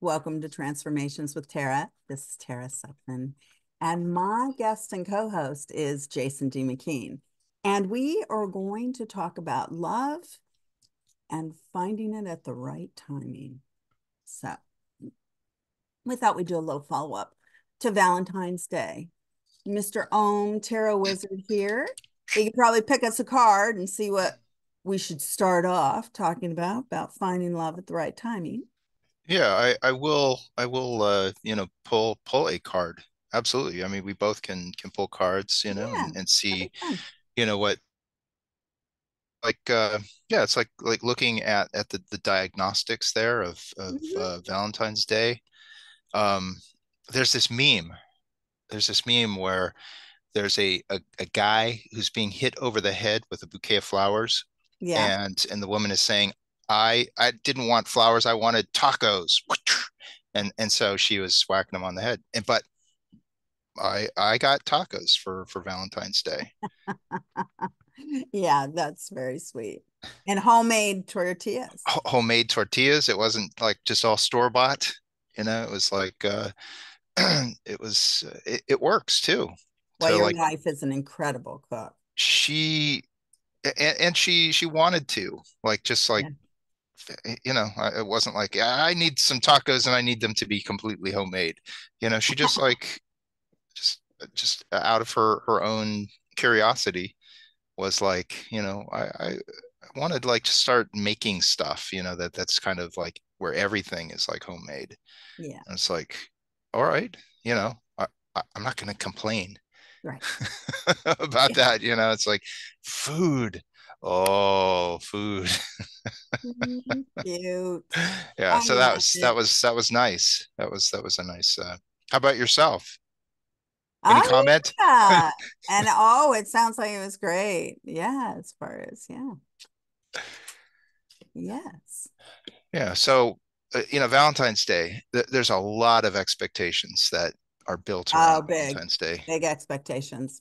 Welcome to Transformations with Tara. This is Tara Sutphen, and my guest and co-host is Jason D. McKean. And we are going to talk about love and finding it at the right timing. So we thought we'd do a little follow-up to Valentine's Day. Mr. Ohm Tarot Wizard here. He could probably pick us a card and see what we should start off talking about finding love at the right timing. Yeah, I will pull a card. Absolutely. I mean, we both can pull cards, Yeah, and that'd see, be fun. what like yeah, it's like looking at the diagnostics there of Mhm. Valentine's Day. Um there's this meme. There's this meme where there's a guy who's being hit over the head with a bouquet of flowers, Yeah. and the woman is saying, I didn't want flowers, I wanted tacos. And so she was whacking him on the head. But I got tacos for Valentine's Day. Yeah, that's very sweet. And homemade tortillas. Homemade tortillas. It wasn't like just all store bought. It was like it works too. Well, To your like wife is an incredible cook. she and she wanted to, like, just like, Yeah. it wasn't like I need some tacos and I need them to be completely homemade. She just like just out of her own curiosity was like, I wanted like to start making stuff, that's kind of like where everything is like homemade. Yeah. And it's like, all right, I'm not going to complain Right. about Yeah. that. It's like food. Oh, food. Cute. Yeah. I So that love was that it. was that was nice. That was a nice. How about yourself? Any Oh, comment? yeah. And oh, it sounds like it was great. Yeah, as far as, yeah. Yes. Yeah. So, Valentine's Day, there's a lot of expectations that are built Oh, around big, Valentine's Day. big expectations.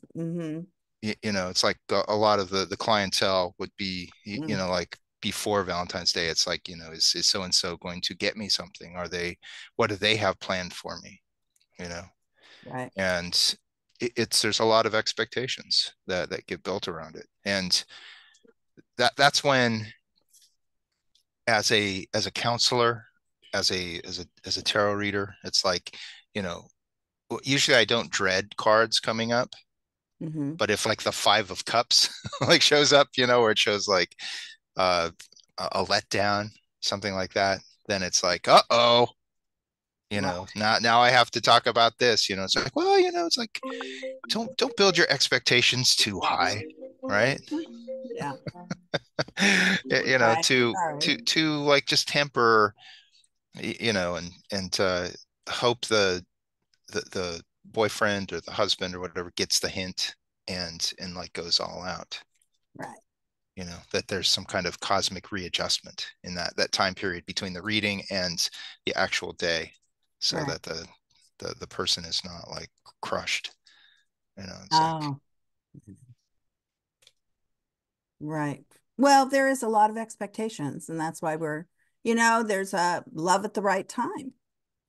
It's like a lot of the clientele would be, Mm, like before Valentine's Day, it's like, is so and so going to get me something? What do they have planned for me? You know, right. and there's a lot of expectations that get built around it. And that's when, as a counselor, as a tarot reader, it's like, you know, usually I don't dread cards coming up, hmm but if like the Five of Cups like shows up, where it shows like uh a letdown, something like that, then it's like, uh-oh, Right. now I have to talk about this. It's like, well, it's like, don't build your expectations too high, right? Yeah. Right. To Sorry. like just temper, and hope the boyfriend or the husband or whatever gets the hint, and like goes all out. Right. That there's some kind of cosmic readjustment in that time period between the reading and the actual day, so Right. that the person is not like crushed. It's like, Oh, right. Well, there is a lot of expectations, and that's why there's a love at the right time.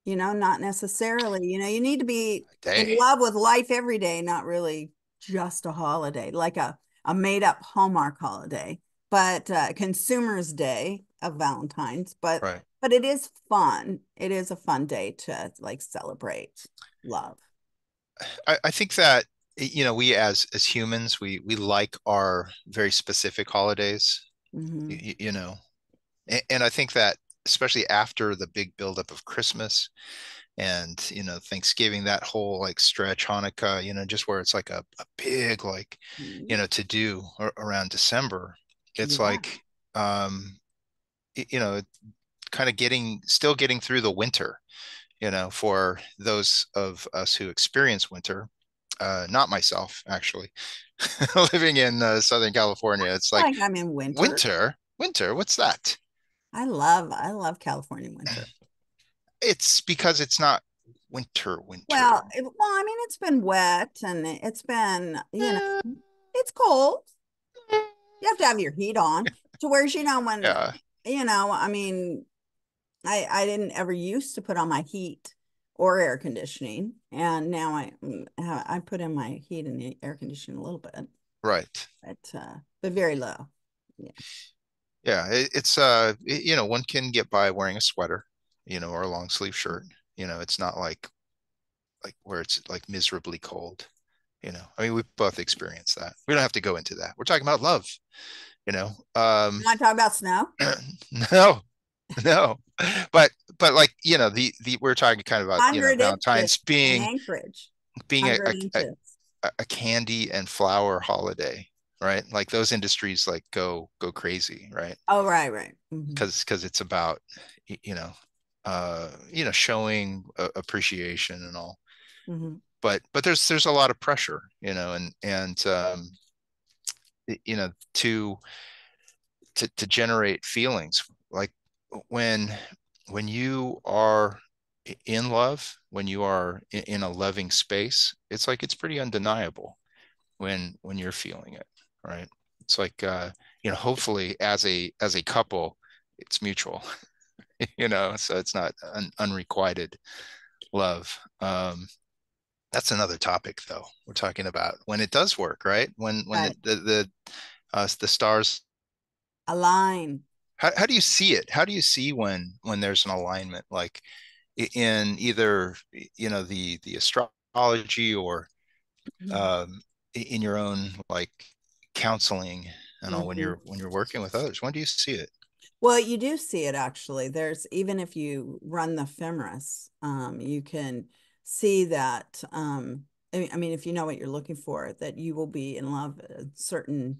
Not necessarily, you need to be in day. love with life every day, not really just a holiday, like a made up Hallmark holiday, but Consumer's Day of Valentine's. But Right. but it is fun. It is a fun day to like celebrate love. I think that, we as humans, we like our very specific holidays. Hmm you, you know and I think that, especially after the big buildup of Christmas and, Thanksgiving, that whole like stretch, Hanukkah, just where it's like a big, like, to do around December. It's Yeah. like, um you know kind of still getting through the winter, for those of us who experience winter. Not myself, actually. Living in Southern California, it's like, Like I'm in winter. winter, what's that? I love California winter. It's because it's not winter, Well, winter. I mean, it's been wet and it's been, Eh, it's cold. You have to have your heat on to where, when, yeah. I mean, I didn't ever used to put on my heat or air conditioning, and now I put in my heat and the air conditioning a little bit, Right. but very low. Yeah. Yeah, one can get by wearing a sweater, or a long sleeve shirt. It's not like where it's like miserably cold. I mean, we've both experienced that. We don't have to go into that. We're talking about love, you know. You want to talk about snow? No, no. But like, the we're talking kind of about, 100 inches Valentine's in being Anchorage. being 100 inches. a candy and flower holiday, right? Like those industries like go crazy, right? Oh, right, right. Because it's about showing appreciation and all. Hmm. But there's a lot of pressure, and you know to to generate feelings like when when you are in love, when you are in a loving space, it's like it's pretty undeniable when you're feeling it, right? It's like hopefully as a couple it's mutual. So it's not unrequited love. That's another topic though. We're talking about when it does work, right? When Right. the stars. Align. How do you see it? How do you see when there's an alignment, like in either the astrology or in your own like counseling and all when Hmm. you're working with others? When do you see it? Well, you do see it actually. There's even if you run the femoris, you can see that. I mean, if you know what you're looking for, that you will be in love at certain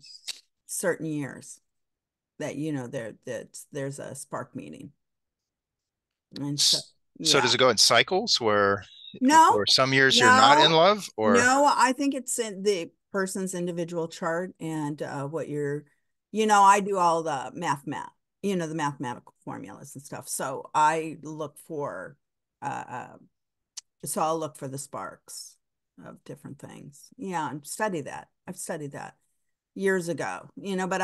years. That that there's a spark meeting, and so So yeah. does it go in cycles No, where some years you're not in no, love or no. I think it's in the person's individual chart and what you're, I do all the the mathematical formulas and stuff. So I look for, uh, uh, so I'll look for the sparks of different things. Yeah, and study that. I've studied that years ago, but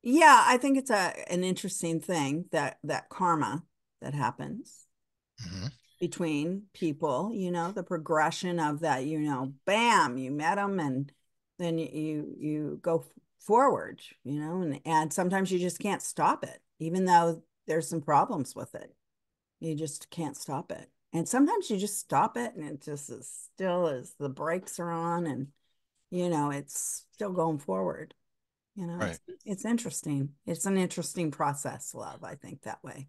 yeah, I think it's an interesting thing that karma that happens Mhm. between people, the progression of that, bam, you met them and then you go forward, and sometimes you just can't stop it, even though there's some problems with it. You just can't stop it. And sometimes you just stop it and it just is still as the brakes are on and it's still going forward. Right. It's interesting. It's an interesting process, love, I think that way.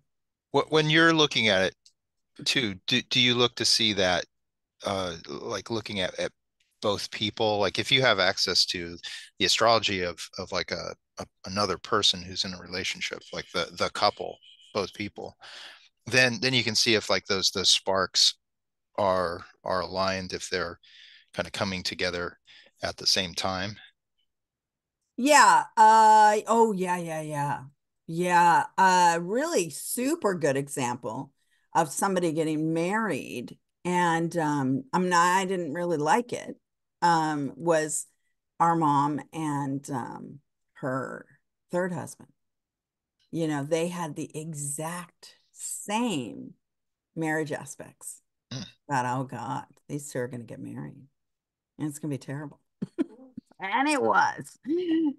When you're looking at it too, do you look to see that like looking at both people, like if you have access to the astrology of like another person who's in a relationship, like the couple, both people, then you can see if like those sparks are aligned, if they're kind of coming together at the same time. Yeah. Oh, yeah, yeah, yeah. Yeah. Really super good example of somebody getting married. And I didn't really like it. Was our mom and her third husband. They had the exact same marriage aspects. Hmm. But oh God, these two are gonna get married. And it's gonna be terrible. And it was.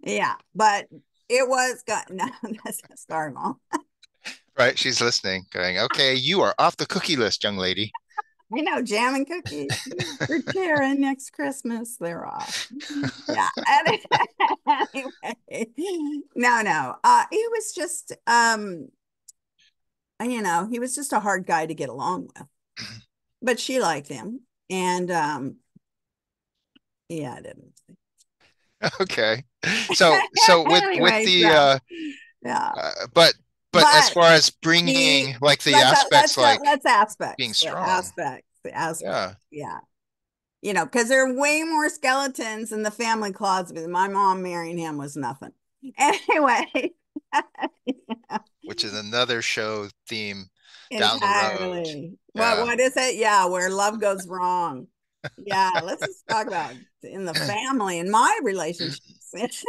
Yeah, but it was got no, that's sorry, mom. Right, she's listening, going, okay, you are off the cookie list, young lady. I know jam and cookies for Tara next Christmas. They're off. Yeah. Anyway, no. He was just he was just a hard guy to get along with. But she liked him. And yeah, I didn't. Okay, so with Anyway, the so yeah. but as But far as the bringing like the aspects, like let's being aspects strong. the aspect, Yeah. yeah, because there are way more skeletons in the family closet. My mom marrying him was nothing. Anyway, Which is another show theme down the road. entirely. Yeah. What is it? Yeah, where love goes wrong. Yeah, let's just talk about in the family and my relationships.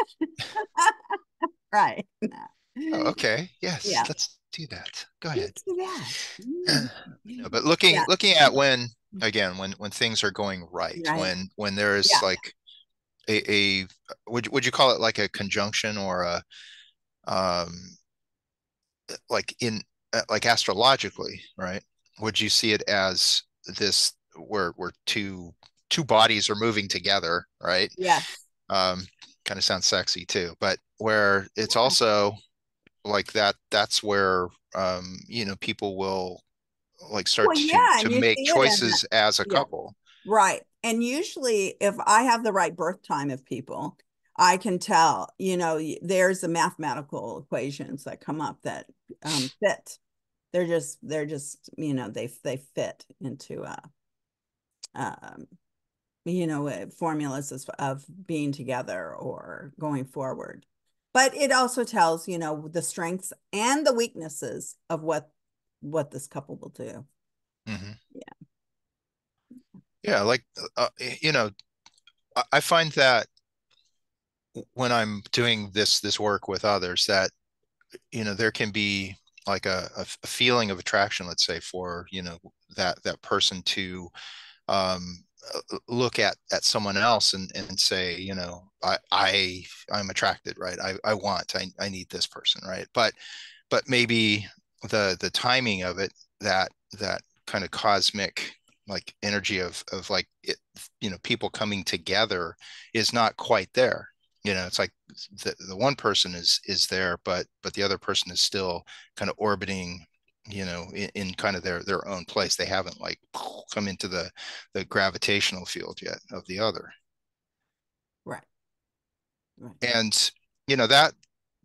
Right. Oh, okay. Yes, Yeah, let's do that. Go ahead. let's do that. No, but looking Yeah, looking at when again when things are going right, right. when there is Yeah. like a would you call it like a conjunction or a um like in like astrologically, right? Would you see it as this where two bodies are moving together, right? Yes. Um, kind of sounds sexy too, but where it's Yeah. also like that's where people will like start Well, yeah, to and you make see it in choices as a yeah, couple. right. And usually, if I have the right birth time of people, I can tell, there's the mathematical equations that come up that fit. They fit into um, formulas of being together or going forward. But it also tells, the strengths and the weaknesses of what this couple will do. Hmm. Yeah. Yeah, like you know, I find that when I'm doing this work with others, that there can be like a feeling of attraction, let's say, for that person to um, look at someone else and say, I'm attracted, right? I need this person, right? But maybe the timing of it, that kind of cosmic like energy of like it, people coming together is not quite there. It's like the one person is there, but the other person is still kind of orbiting, in kind of their own place. They haven't like come into the gravitational field yet of the other. Right. Right. And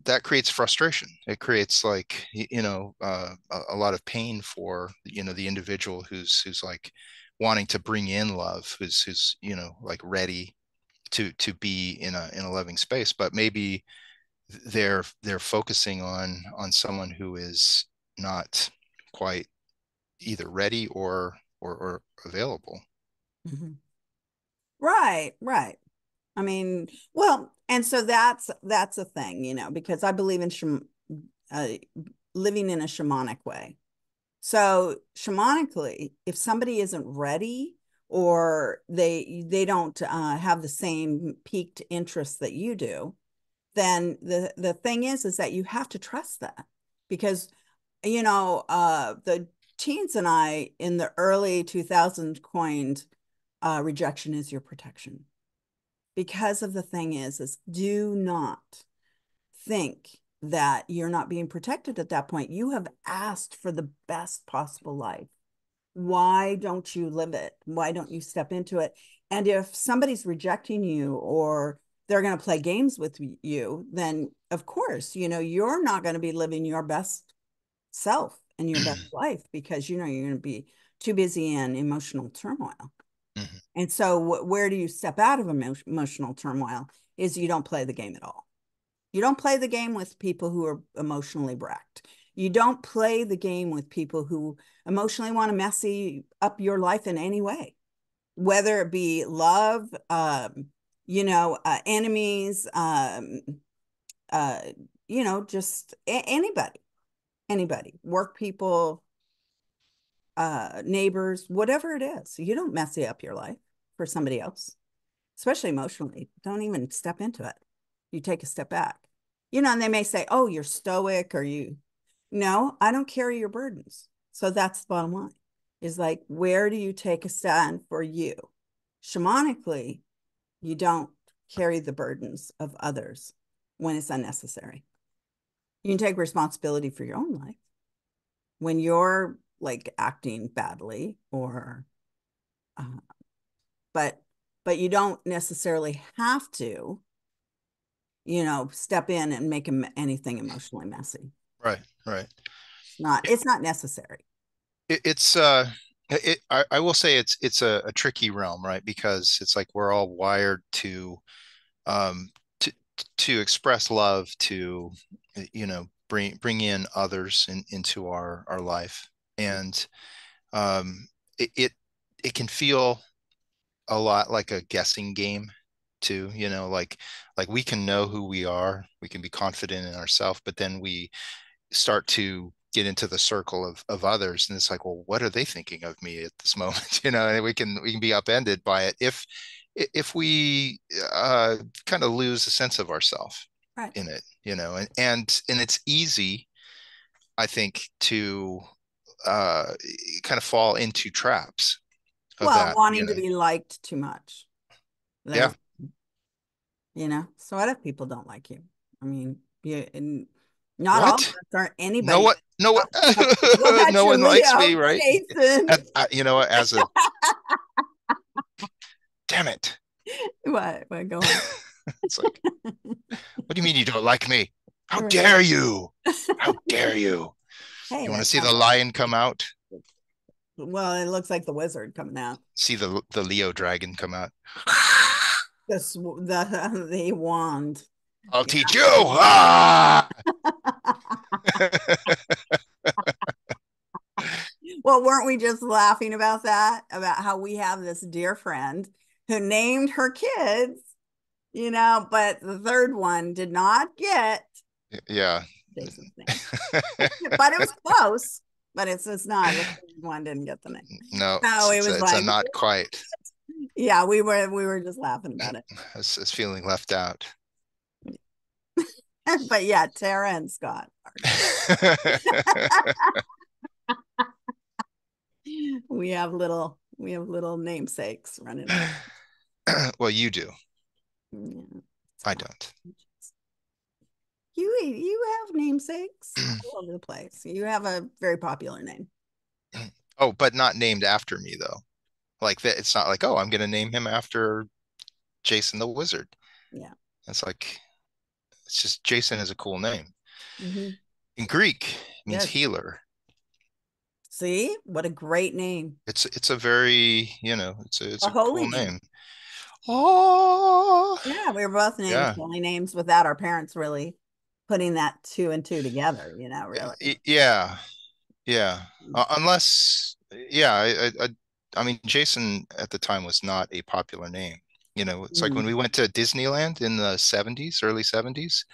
that creates frustration. It creates like a lot of pain for the individual who's like wanting to bring in love, who's like ready to be in a loving space, but maybe they're focusing on someone who is not quite either ready or available. Mhm. Right. Right. I mean, well, and so that's a thing, because I believe in uh, living in a shamanic way. So shamanically, if somebody isn't ready or they don't have the same peaked interest that you do, then the thing is that you have to trust that because the teens and I in the early 2000s coined rejection is your protection because of the thing is do not think that you're not being protected at that point. You have asked for the best possible life. Why don't you live it? Why don't you step into it? And if somebody's rejecting you or they're going to play games with you, then of course, you're not going to be living your best self and your best life because you're going to be too busy in emotional turmoil. Mhm. And so, where do you step out of emotional turmoil? Is you don't play the game at all. You don't play the game with people who are emotionally wrecked. You don't play the game with people who emotionally want to messy up your life in any way, whether it be love, enemies, uh, just anybody, work people, neighbors, whatever it is. You don't messy up your life for somebody else, especially emotionally. Don't even step into it. You take a step back. And they may say, oh, you're stoic or you, no, I don't carry your burdens. So that's the bottom line is like, where do you take a stand for you? Shamanically, you don't carry the burdens of others when it's unnecessary. You can take responsibility for your own life when you're like acting badly or uh, but you don't necessarily have to step in and make anything emotionally messy. Right, right. It's not necessary. It's I will say it's a tricky realm, right? Because it's like we're all wired um to to express love, to bring in others into our life. And it, it it can feel a lot like a guessing game. too, like we can know who we are, we can be confident in ourselves, but then we start to get into the circle of others, and it's like, well, what are they thinking of me at this moment? And we can be upended by it if we kind of lose a sense of ourselves Right. in it, and it's easy, I think, to uh kind of fall into traps of Well, that. wanting to be liked too much. Yeah. There's, so what if people don't like you? I mean, and not all of What? us are No, anybody. what? No, what? Well, that's No your one likes Leo, me, right? Jason. You know what? As a Damn it. What? What? Go on. It's like, what do you mean you don't like me? How Right. dare you? How dare you? Hey, You want to that see sounds the like, lion come out? well, it looks like the wizard coming out. See the Leo dragon come out? The wand. I'll Yeah. teach you. Ah! Well, weren't we just laughing about that? About how we have this dear friend who named her kids, but the third one did not get Yeah. Jason's name. But it was close. But it's not. The third one didn't get the name. No, So it was it's a like, not quite. yeah, we were just laughing about it. It's feeling left out. But yeah, Tara and Scott are we have little namesakes running around. Well, you do. Yeah. I don't. You have namesakes all over the place. You have a very popular name. Oh, but not named after me though. Like that, it's not like, oh, I'm gonna name him after Jason the Wizard. Yeah. It's like, it's just Jason is a cool name. Mm-hmm. In Greek, it means Yes. healer. See, what a great name. It's a very, it's A a holy cool name. name. Oh, Yeah, we were both named yeah. holy names without our parents really putting that two and two together, really. Yeah. Yeah. Unless, yeah, I mean, Jason at the time was not a popular name. It's like when Mm-hmm. we went to Disneyland in the 70s, early 70s,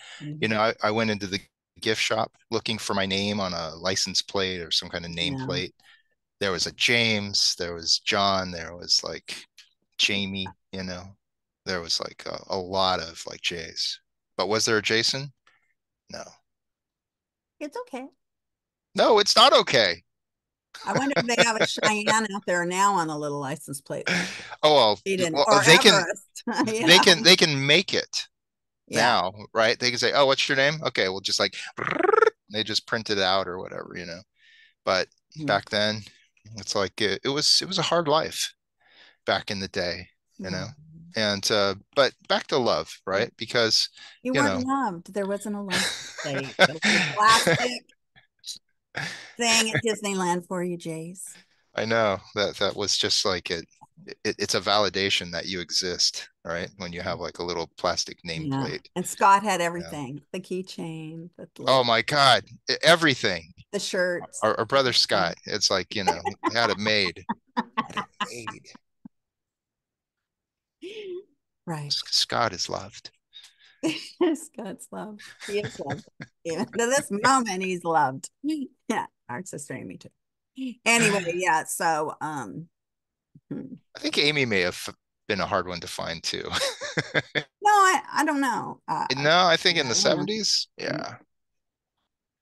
I went into the gift shop looking for my name on a license plate or some kind of Yeah. nameplate. There was a James, there was John, there was like Jamie, there was like a lot of like J's. But was there a Jason? No. It's okay. No, it's not okay. I wonder if they have a Cheyenne out there now on a little license plate like Oh Eden well, or they can Everest. they can they can make it Yeah. now, right? They can say, "Oh, what's your name?" Okay, well, just like they just print it out or whatever. But Mhm. back then, it's like it was a hard life back in the day, you know. Well, And but back to love, right? Because you you weren't know, loved. There wasn't a license plate. The little plastic thing at Disneyland for you, Jace. I know that was just like it's a validation that you exist, right? When you have like a little plastic Yeah. nameplate. And Scott had Yeah. everything, the keychain, the Oh little, my God, everything. the shirts. Our brother Scott, it's like, he had it made. Had it made. Right. Scott is loved. Scott's loved. He is loved. Even to this moment, he's loved. Yeah. Our sister Amy too. Anyway, yeah. So, no, I think Amy may have been a hard one to find too. I don't know. No, I think in Yeah, the I don't know. 70s. Mm, Yeah.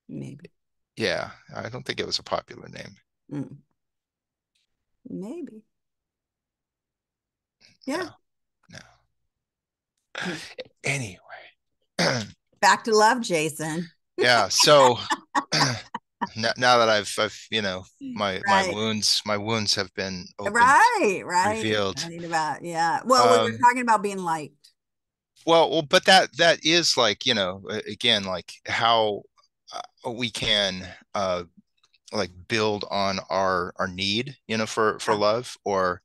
maybe. Yeah. I don't think it was a popular name. Mm, maybe. Yeah. No, no. Mm. Anyway. Back to love, Jason. Yeah. So now that I've, my Right. wounds have been opened, Right. revealed. Exciting about, yeah. Well, we were Um, talking about being liked. but that is like, again, like how we can like build on our need, for Yeah. love, or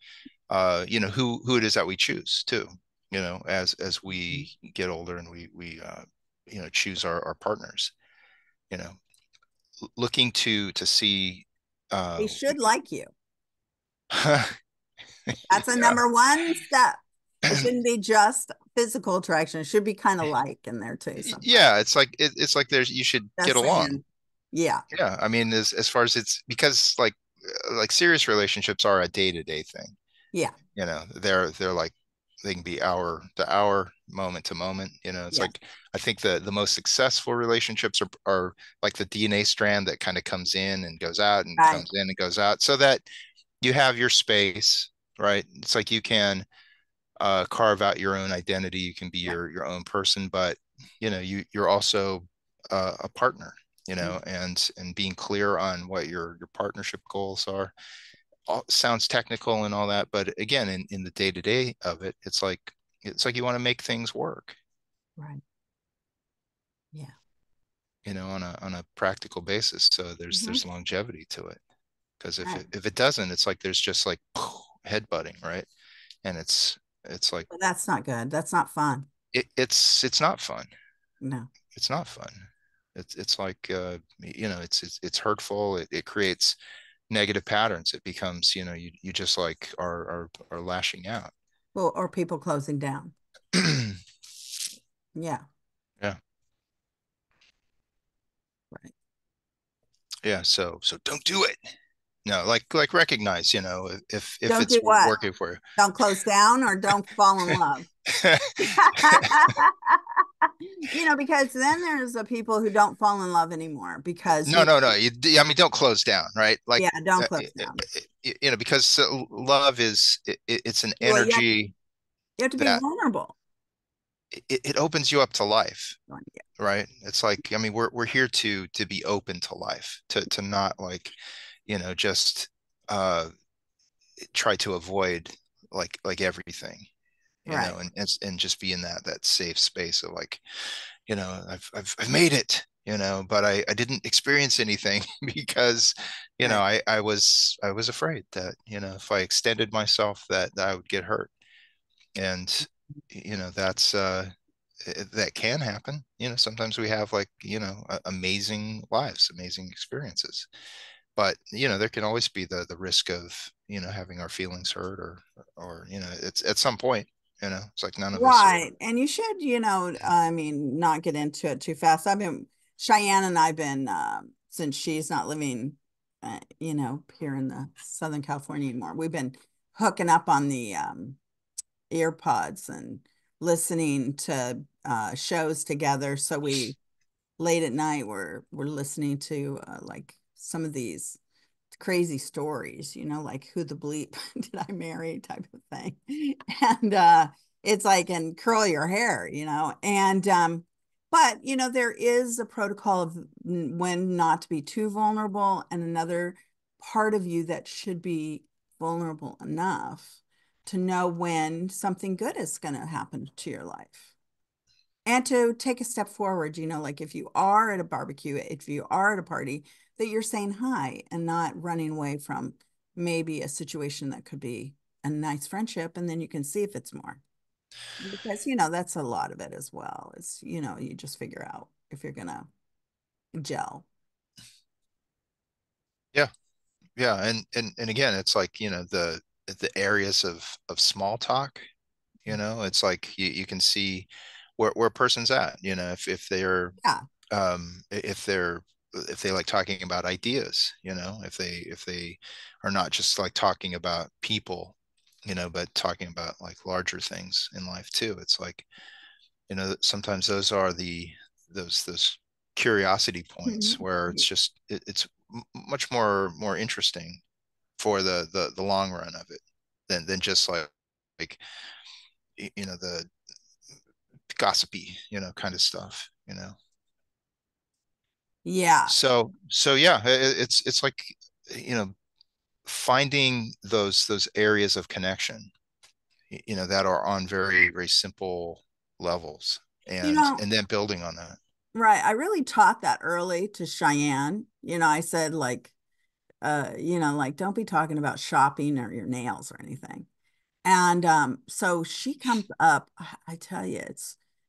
who it is that we choose too, as we get older and we choose our partners, you know looking to see uh They should like you. That's a yeah. number one step. It shouldn't be just physical attraction. It should be kind of like in there too somewhere. Yeah, it's like there's you should get That's along. saying, yeah, Yeah, I mean, as far as it's because like serious relationships are a day-to-day thing. yeah, You know, they're like they can be hour to hour, moment to moment. You know, it's yeah, like I think the most successful relationships are like the DNA strand that kind of comes in and goes out and right, comes in and goes out, so that you have your space, right? It's like you can carve out your own identity. You can be right. your own person, but you know you're also a partner. You know, and being clear on what your partnership goals are. All, sounds technical and all that, but again, in the day to day of it, it's like you want to make things work. Right. Yeah. You know, on a practical basis. So Hmm. there's longevity to it. Because Right. if it doesn't, it's like there's just like headbutting, right? And it's like Well, that's not good. That's not fun. it's not fun. No. It's not fun. It's like you know it's hurtful. It creates negative patterns. It becomes you just like are lashing out. Well, or people closing down. Yeah. Yeah, Right. yeah. So don't do it. No, like recognize, if Don't it's do what? working for Don't close down or don't fall in love. you. Because then there's the people who don't fall in love anymore because No, no, no. I mean, don't close down, right? Like, yeah, don't uh, close down. because love is it's an Well, energy you have to be that vulnerable. it opens you up to life, Yeah. right? It's like, I mean, we're here to be open to life, to not like, just uh try to avoid like everything, Right. and just be in that safe space of like, I've made it, but I didn't experience anything because, Right. I was afraid that, if I extended myself that I would get hurt. And, that's that can happen. Sometimes we have like, amazing lives, amazing experiences. But, there can always be the risk of, having our feelings hurt or, it's at some point, it's like none of us are. Right. And you should, I mean, not get into it too fast. Cheyenne and I've been, since she's not living, here in the Southern California anymore, we've been hooking up on the earpods and listening to shows together. So late at night, we're listening to like some of these crazy stories, like who the bleep did I marry type of thing. And it's like, and curl your hair, and but there is a protocol of when not to be too vulnerable, and another part of you that should be vulnerable enough to know when something good is going to happen to your life and to take a step forward, like if you are at a barbecue, if you are at a party, that you're saying hi and not running away from maybe a situation that could be a nice friendship. And then you can see if it's more because, that's a lot of it as well. It's, you just figure out if you're going to gel. Yeah. Yeah. And again, it's like, the areas of small talk, it's like you can see where a person's at, if they're Yeah. if they like talking about ideas, if they are not just like talking about people, but talking about like larger things in life too. It's like, sometimes those are those curiosity points where it's much more interesting for the long run of it than just like the gossipy, kind of stuff, Yeah. so yeah, it's like, you know finding those areas of connection, that are on very very simple levels, You and know, and then building on that. right. I really taught that early to Cheyenne. I said like, like don't be talking about shopping or your nails or anything. And so she comes up, I tell you,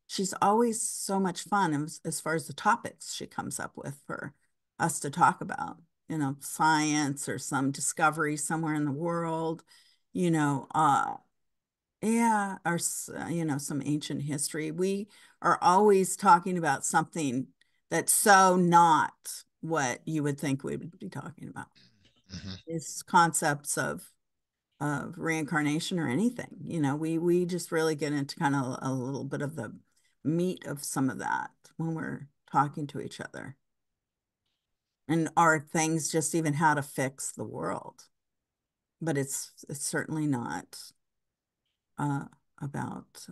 she's always so much fun as far as the topics she comes up with for us to talk about, science or some discovery somewhere in the world, you know, uh, Yeah, or some ancient history. We are always talking about something that's so not what you would think we would be talking about. Mhm. These concepts of reincarnation or anything. We just really get into kind of a little bit of the meat of some of that when we're talking to each other. And are things just even how to fix the world? But it's certainly not uh, about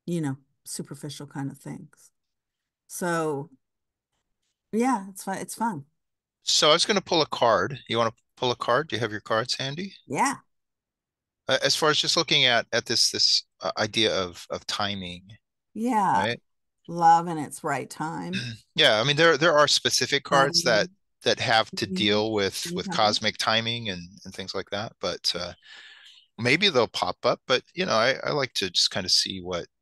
you know, superficial kind of things. So yeah, it's fun. It's fun. So I was going to pull a card. You want to pull a card? Do you have your cards handy? Yeah. As far as just looking at this idea of timing, Yeah. right? Love in its right time. Yeah, I mean there are specific cards Loving. that have to Can deal you with tell me? cosmic timing and things like that, but maybe they'll pop up. But I like to just kind of see Mhm.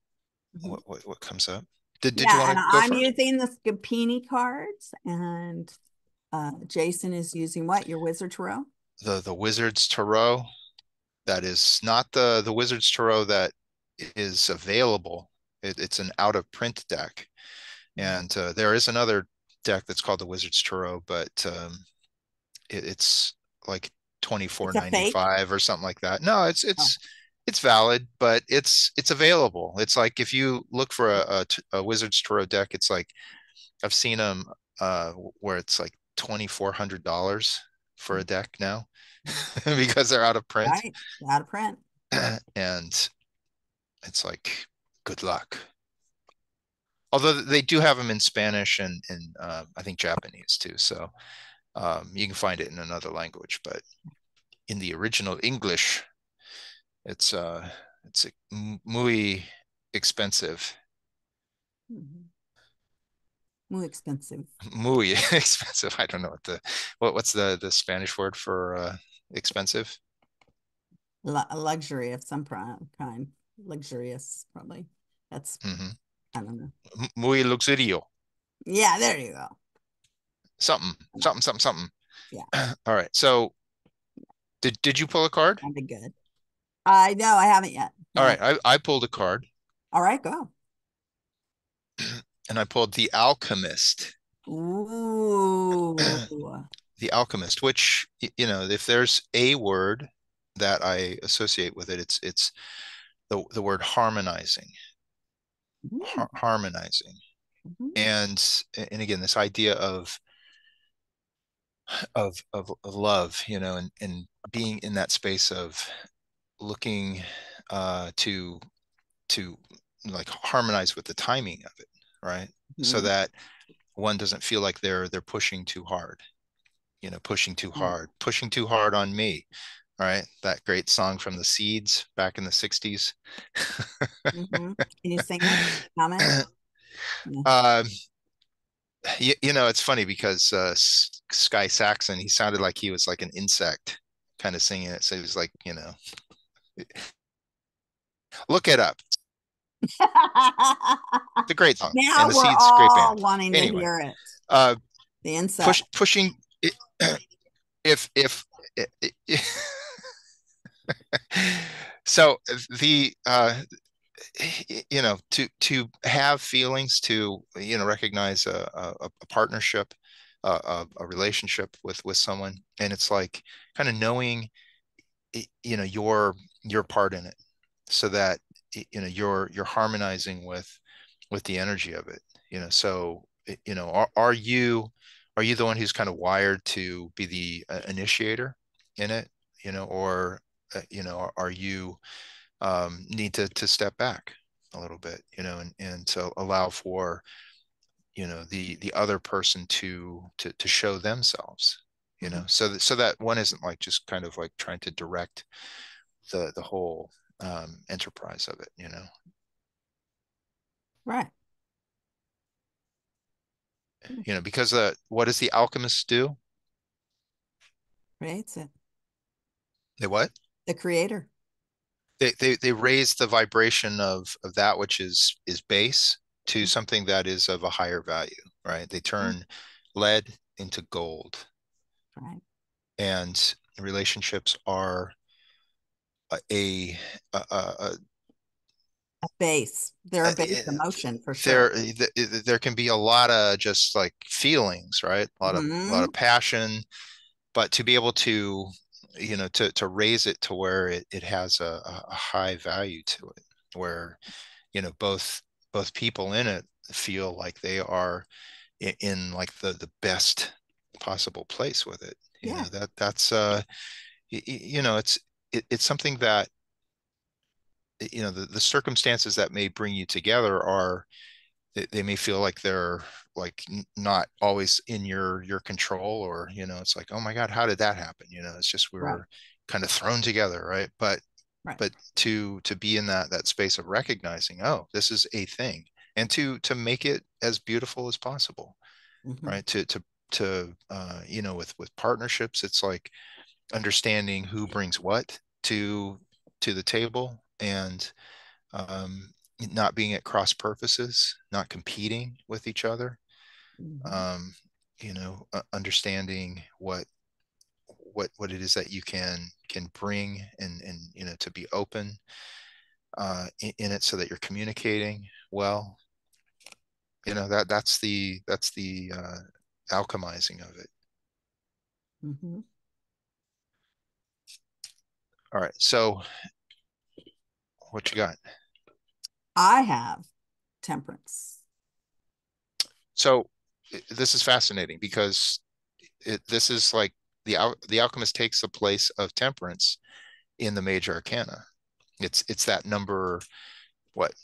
what comes up. Did you Yeah, want and to go I'm first? using the Scapini cards, and Jason is using what? Your Wizard Tarot? The Wizard's Tarot. That is not the Wizard's Tarot that is available. It's an out of print deck, and there is another deck that's called the Wizard's Tarot, but it's like twenty four It's a ninety fake. five or something like that. No, Oh. it's valid, but it's available. It's like if you look for a Wizard's Tarot deck, it's like I've seen them where it's like $2,400 for a deck now because they're out of print, Right. Out of print. and it's like good luck. Although they do have them in Spanish and I think Japanese too, so you can find it in another language, but in the original English, it's it's muy expensive. Mhm. Muy expensive. Muy expensive. I don't know what's the Spanish word for expensive? A luxury of some kind. Luxurious, probably. That's, Hmm. I don't know. Muy luxurio. Yeah, there you go. Something, something, something, something. Yeah, All right. So did you pull a card? sounded good. I know I haven't yet. All No. right. I pulled a card All right, go. and I pulled the Alchemist. Ooh. The Alchemist, which if there's a word that I associate with it, it's the word harmonizing, Mm, harmonizing, mhm, and again, this idea of love, and being in that space of looking to like harmonize with the timing of it, right? So mhm. that one doesn't feel like they're pushing too hard, Right. pushing too hard on me. All right, that great song from the Seeds back in the 60s. Mhm. Can you sing it? Hum it? Yeah. uh, it's funny because Sky Saxon, he sounded like he was like an insect kind of singing it. So he was like, look it up. It's a great song. Now And the we're Seeds, great band. all wanting to Anyway, hear it. uh, The insect. pushing, if so the to have feelings, to recognize a partnership, a relationship with someone, and it's like kind of knowing your part in it, so that you're harmonizing with the energy of it. So are you the one who's kind of wired to be the initiator in it, or are you need to step back a little bit, and to allow for the other person to show themselves, Mhm. so that one isn't like just kind of like trying to direct the whole enterprise of it. Right. Because what does the alchemist do? Creates it. They what? The creator. They raise the vibration of that which is base to Mhm. something that is of a higher value, right? They turn lead into gold, Right. and relationships are a, a, A base. They're a, a base emotion for sure. there can be a lot of just like feelings, right? A lot Hmm. of passion, but to be able to, to raise it to where it has a high value to it, where, both people in it feel like they are in like the best possible place with it. Yeah. That's it's something that, the circumstances that may bring you together are, they may feel like they're like not always in your control, or, it's like, oh my God, how did that happen? It's just, we Right. were kind of thrown together, right? But Right. to be in that space of recognizing, oh, this is a thing, and to make it as beautiful as possible, Hmm. right? With partnerships, it's like understanding who brings what to the table, and um, not being at cross purposes, not competing with each other, Hmm. um, understanding what it is that you can bring, and to be open in it, so that you're communicating well. That's the alchemizing of it. Hmm. All right, so what you got? I have temperance. So this is fascinating, because this is like the alchemist takes the place of temperance in the major arcana. It's that number, what,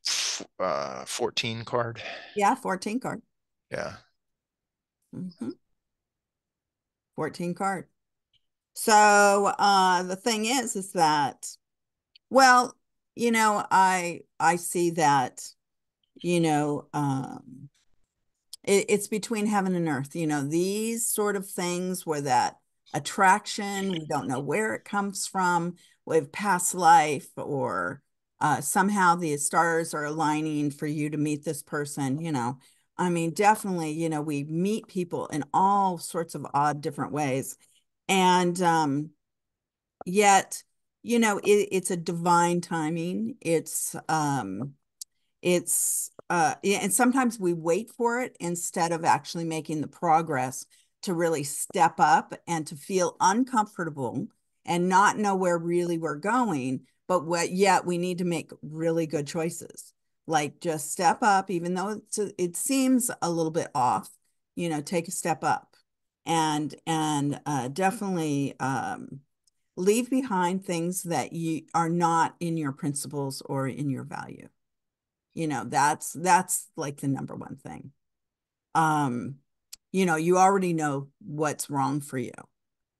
14 card. Yeah, 14 card. Yeah. Hmm. 14 card. So the thing is that, well, I see that, you know, um, it's between heaven and earth, these sort of things where that attraction, we don't know where it comes from, with past life, or somehow the stars are aligning for you to meet this person. I mean, definitely, we meet people in all sorts of odd different ways. And yet, it's a divine timing. Yeah, and sometimes we wait for it instead of actually making the progress to really step up and to feel uncomfortable and not know where really we're going, but what yet we need to make really good choices. Like, just step up, even though it seems a little bit off, take a step up, and definitely leave behind things that you are not in your principles or in your value. That's like the number one thing. um you already know what's wrong for you,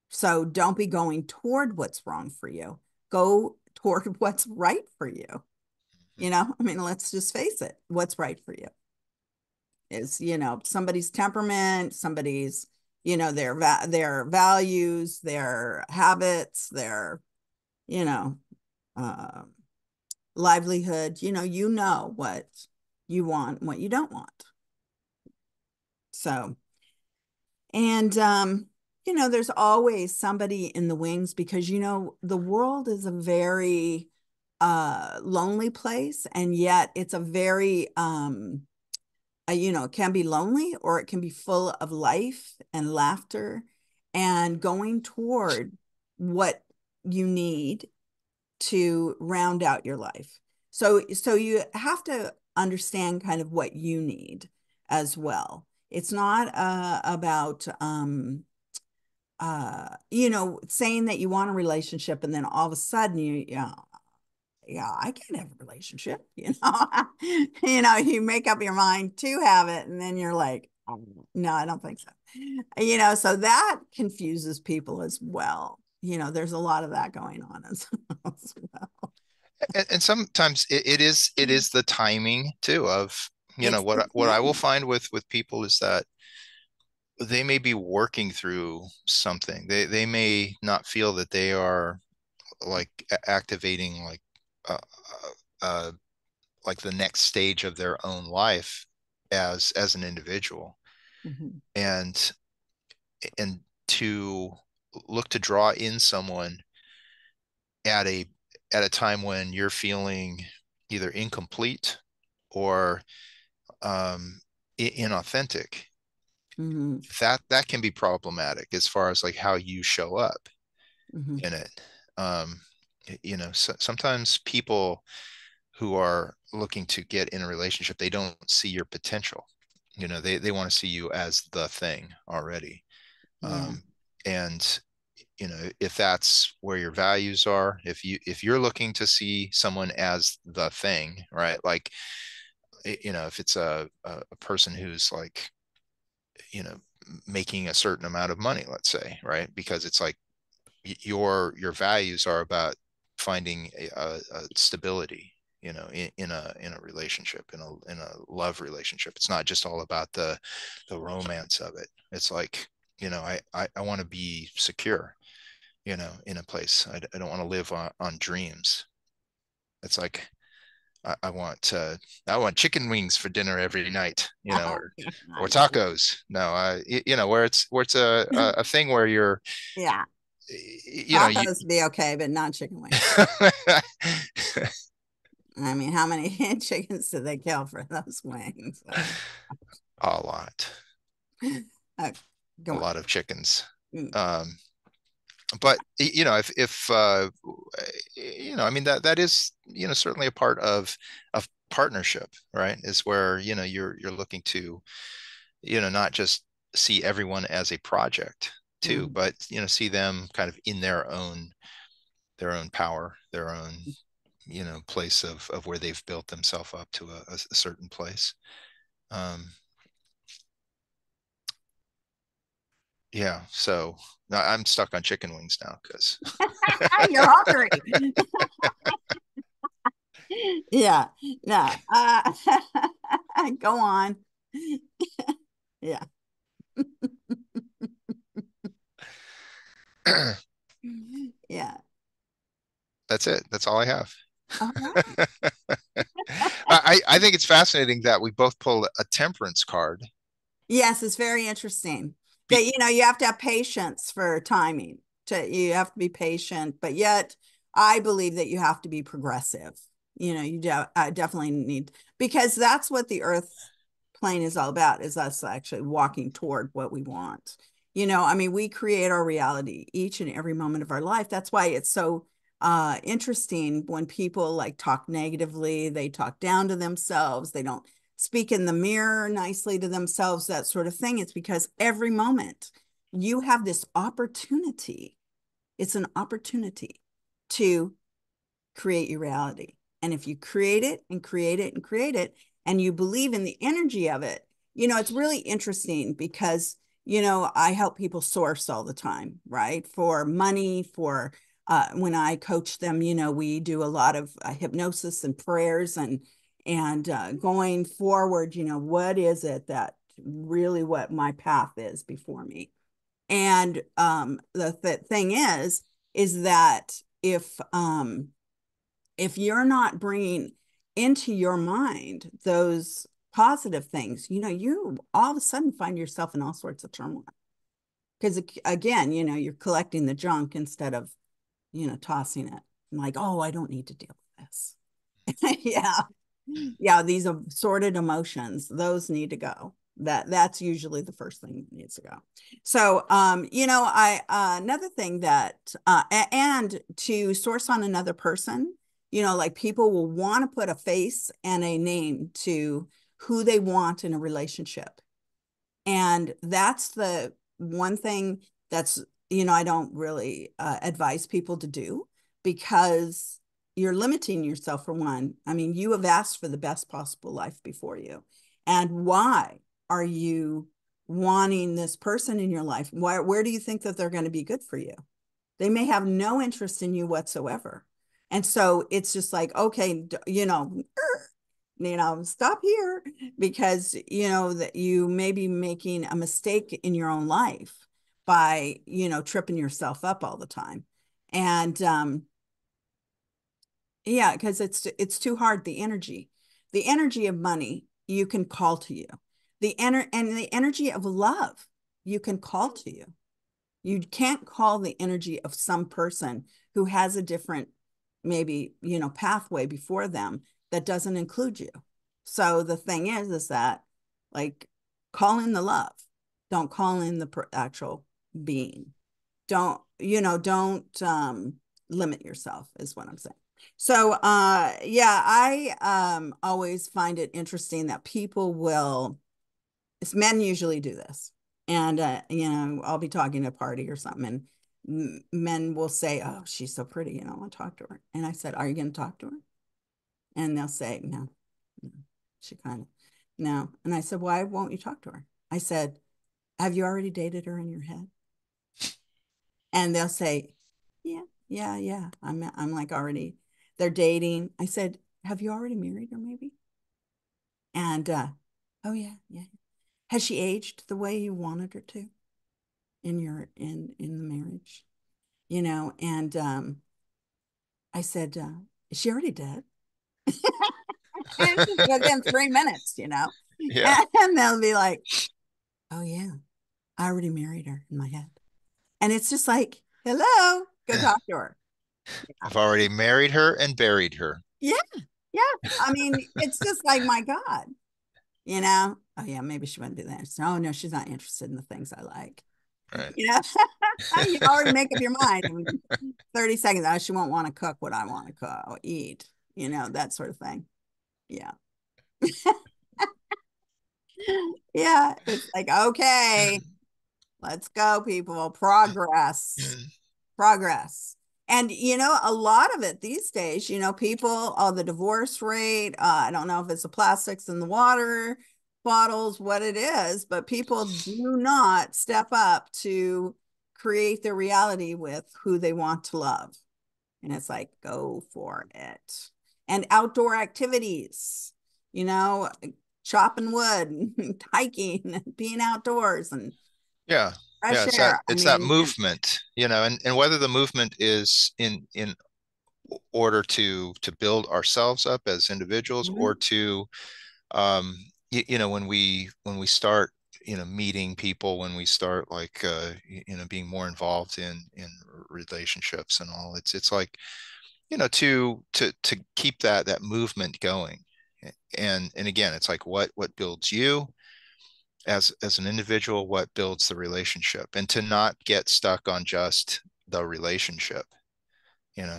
so don't be going toward what's wrong for you. Go toward what's right for you. I mean, let's just face it, what's right for you is, somebody's temperament, somebody's, their values, their habits, their, you know uh, livelihood. You know what you want and what you don't want. So, and there's always somebody in the wings, because the world is a very lonely place, and yet it's a very it can be lonely, or it can be full of life and laughter, and going toward what you need to round out your life. So you have to understand kind of what you need as well. It's not about saying that you want a relationship, and then all of a sudden yeah, I can't have a relationship. You make up your mind to have it, and then you're like, "Oh, no, I don't think so." So that confuses people as well. There's a lot of that going on as well. And sometimes it is the timing too of, It's the what I will time. find with people is that they may be working through something. They may not feel that they are like activating uh, uh, uh, like the next stage of their own life as an individual, Mhm. and to look to draw in someone at a time when you're feeling either incomplete or inauthentic, Mm-hmm. that can be problematic as far as like how you show up Mm-hmm. in it. Um, sometimes people who are looking to get in a relationship, they don't see your potential. They want to see you as the thing already. Yeah. And if that's where your values are, if you're looking to see someone as the thing, right? Like, if it's a person who's like, you know, making a certain amount of money, let's say, right? Because it's like your values are about finding a stability, in a relationship, in a love relationship. It's not just all about the romance of it. It's like, I want to be secure, in a place. I don't want to live on dreams. It's like, I want chicken wings for dinner every night, Oh, or God. tacos. No, where it's a thing where you're, Yeah. you Tacos be okay, but not chicken wings. I mean, how many chickens did they kill for those wings? a lot, Uh, a go on. lot of chickens. Mm. Um, but if I mean, that is, certainly a part of partnership, right? Is where, you're looking to, not just see everyone as a project too, Mhm. but, see them kind of in their own power, their own, place of where they've built themselves up to a certain place. Um, yeah, so no, I'm stuck on chicken wings now because You're hungry. Yeah. No. Go on. Yeah. Yeah. that's it. That's all I have. All right. I think it's fascinating that we both pulled a temperance card. Yes, it's very interesting Be, that you have to have patience for timing. You have to be patient, but yet I believe that you have to be progressive. I definitely need, because that's what the Earth plane is all about, is us actually walking toward what we want. I mean, we create our reality each and every moment of our life. That's why it's so interesting when people like talk negatively, they talk down to themselves, they don't speak in the mirror nicely to themselves, that sort of thing. It's because every moment you have this opportunity. It's an opportunity to create your reality. And if you create it and create it and create it, and you believe in the energy of it, it's really interesting because, I help people source all the time, right? For money, when I coach them, we do a lot of hypnosis and prayers and going forward, what is it that really what my path is before me? And the thing is that if you're not bringing into your mind those positive things, you all of a sudden find yourself in all sorts of turmoil. Because again, you're collecting the junk instead of, tossing it. Like, oh, I don't need to deal with this. Yeah. Yeah, these assorted emotions, those need to go. That's usually the first thing that needs to go. So I another thing that and to source on another person, like people will want to put a face and a name to who they want in a relationship. And that's the one thing that's, I don't really advise people to do, because you're limiting yourself for one. I mean, you have asked for the best possible life before you. And why are you wanting this person in your life? Where do you think that they're going to be good for you? They may have no interest in you whatsoever. And so it's just like, okay, stop here, because that you may be making a mistake in your own life by, tripping yourself up all the time. And yeah, because it's too hard. The energy of money you can call to you. The energy of love you can call to you. You can't call the energy of some person who has a different maybe, pathway before them that doesn't include you. So the thing is that, like, call in the love. Don't call in the actual being. Don't limit yourself is what I'm saying. So yeah, I always find it interesting that people will, it's men usually do this. And I'll be talking at a party or something, and men will say, "Oh, she's so pretty, I want to talk to her." And I said, "Are you going to talk to her?" And they'll say, "No, no." She kind of, no. And I said, "Why won't you talk to her?" I said, "Have you already dated her in your head?" And they'll say, "Yeah, yeah, yeah." I'm like, already, they're dating. I said, "Have you already married her, maybe?" And "Oh yeah, yeah." Has she aged the way you wanted her to in the marriage? And I said, "Is she already dead?" And just within 3 minutes. Yeah. And they'll be like, "Oh yeah, I already married her in my head." And it's just like, hello, go talk to her. I've already married her and buried her. Yeah, yeah. I mean, it's just like, my God. Oh yeah, maybe she wouldn't be that. So, oh no, she's not interested in the things I like. Right. You know, you already make up your mind in 30 seconds. Oh, she won't want to cook what I want to cook or eat, that sort of thing. Yeah. Yeah. It's like, okay, let's go, people. Progress. Progress. And a lot of it these days, people, the divorce rate, I don't know if it's the plastics in the water bottles, what it is, but people do not step up to create their reality with who they want to love. And it's like, go for it. And outdoor activities, you know, chopping wood, hiking, being outdoors, and Yeah. Yeah, fresh it's that air. I it's that mean, movement, and whether the movement is in order to build ourselves up as individuals, or mhm. to when we start meeting people, when we start like being more involved in relationships and all, it's like to keep that movement going. And again, it's like what builds you as an individual, what builds the relationship, and to not get stuck on just the relationship,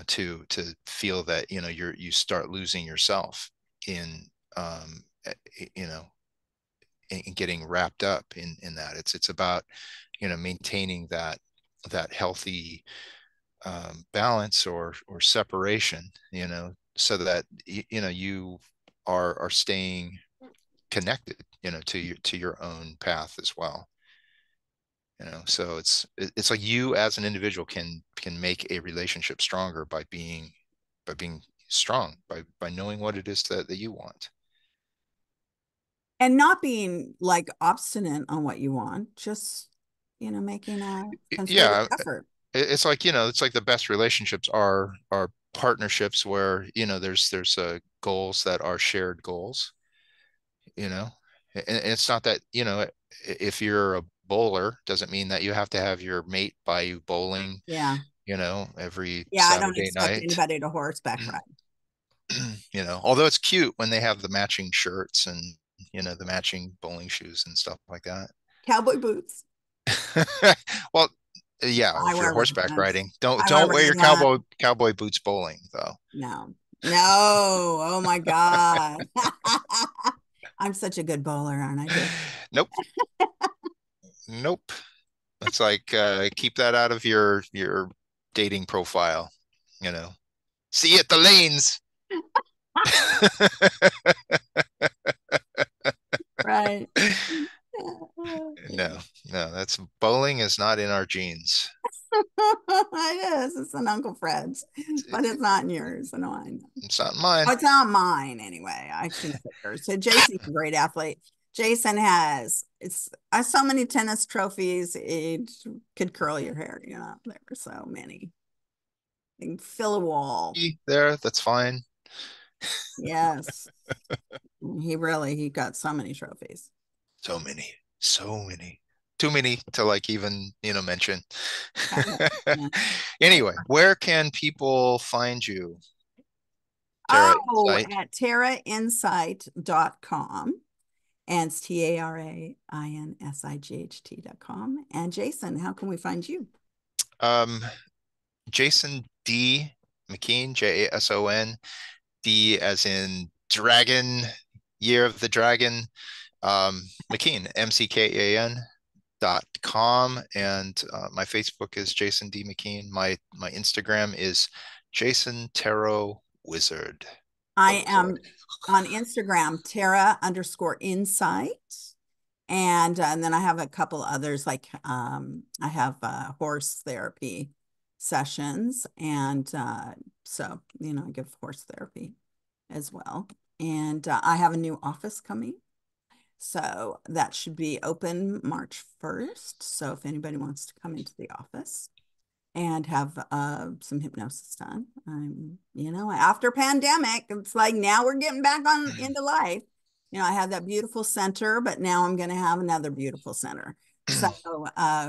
to feel that you start losing yourself in um you know in getting wrapped up in that. It's about maintaining that healthy balance or separation, so that you are staying connected, to your own path as well. So it's like you as an individual can make a relationship stronger by being strong, by knowing what it is that you want. And not being like obstinate on what you want, just making a concerted Yeah, effort. it's like it's like the best relationships are partnerships where there's goals that are shared goals. you know and it's not that if you're a bowler, doesn't mean that you have to have your mate buy you bowling Yeah, every yeah, I don't Saturday expect night. anybody to horseback ride. Although it's cute when they have the matching shirts and the matching bowling shoes and stuff like that. Cowboy boots. Well, yeah, I if you're wear horseback red ones. riding, don't I wear don't wear red your ones. cowboy boots bowling though. No, no. Oh my God. I'm such a good bowler, aren't I, Jay? Nope, nope. It's like keep that out of your dating profile. You know, see you at the lanes. Right. No, no, that's bowling is not in our genes. It is. It's an Uncle Fred's, but it's not in yours. I know. I know. It's not mine. Oh, it's not mine anyway. I shouldn't say yours. So Jason's a great athlete. Jason has so many tennis trophies. It could curl your hair. There were so many. You can fill a wall. There, that's fine. Yes, he got so many trophies. So many, so many, too many to like even mention. Yeah. Anyway, where can people find you? Tara Oh, Insight. at terrainsight.com. And it's TARAINSIGHT.com. And Jason, how can we find you? Um, Jason D. McKean, Jason D as in dragon, year of the dragon. McKean, McKean.com. And my Facebook is Jason D. McKean. My Instagram is Jason Tarot Wizard. The I wizard. am on Instagram, Tara_insight. And then I have a couple others, like I have horse therapy sessions. And so, I give horse therapy as well. And I have a new office coming. So that should be open March 1st. So if anybody wants to come into the office and have some hypnosis done, after pandemic, it's like now we're getting back on into life. I had that beautiful center, but now I'm going to have another beautiful center. So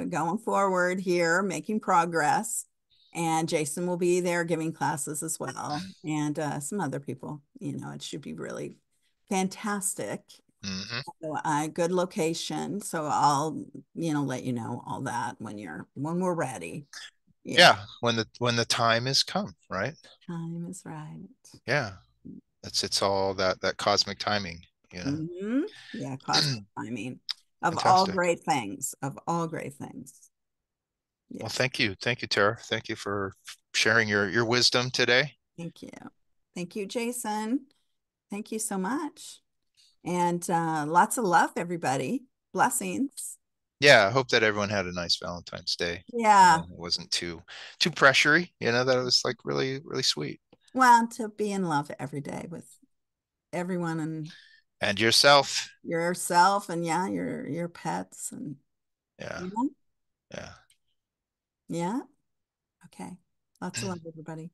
going forward here, making progress. And Jason will be there giving classes as well, and some other people. It should be really fantastic. Mhm. So, good location. So I'll, let you know all that when we're ready. Yeah, Yeah, when the time has come, right? time is right. Yeah, it's all that cosmic timing, you know. Hmm. Yeah, cosmic timing of all Fantastic. great things, of all great things. Well, Yes. thank you, Tara. Thank you for sharing your wisdom today. Thank you. Thank you, Jason. Thank you so much. And lots of love, everybody. Blessings. Yeah, I hope that everyone had a nice Valentine's Day. Yeah. It wasn't too pressury, that it was like really, really sweet. Well, to be in love every day with everyone and And yourself. yourself and yeah, your pets and Yeah, yeah. yeah. Yeah. Okay. Lots of love, everybody.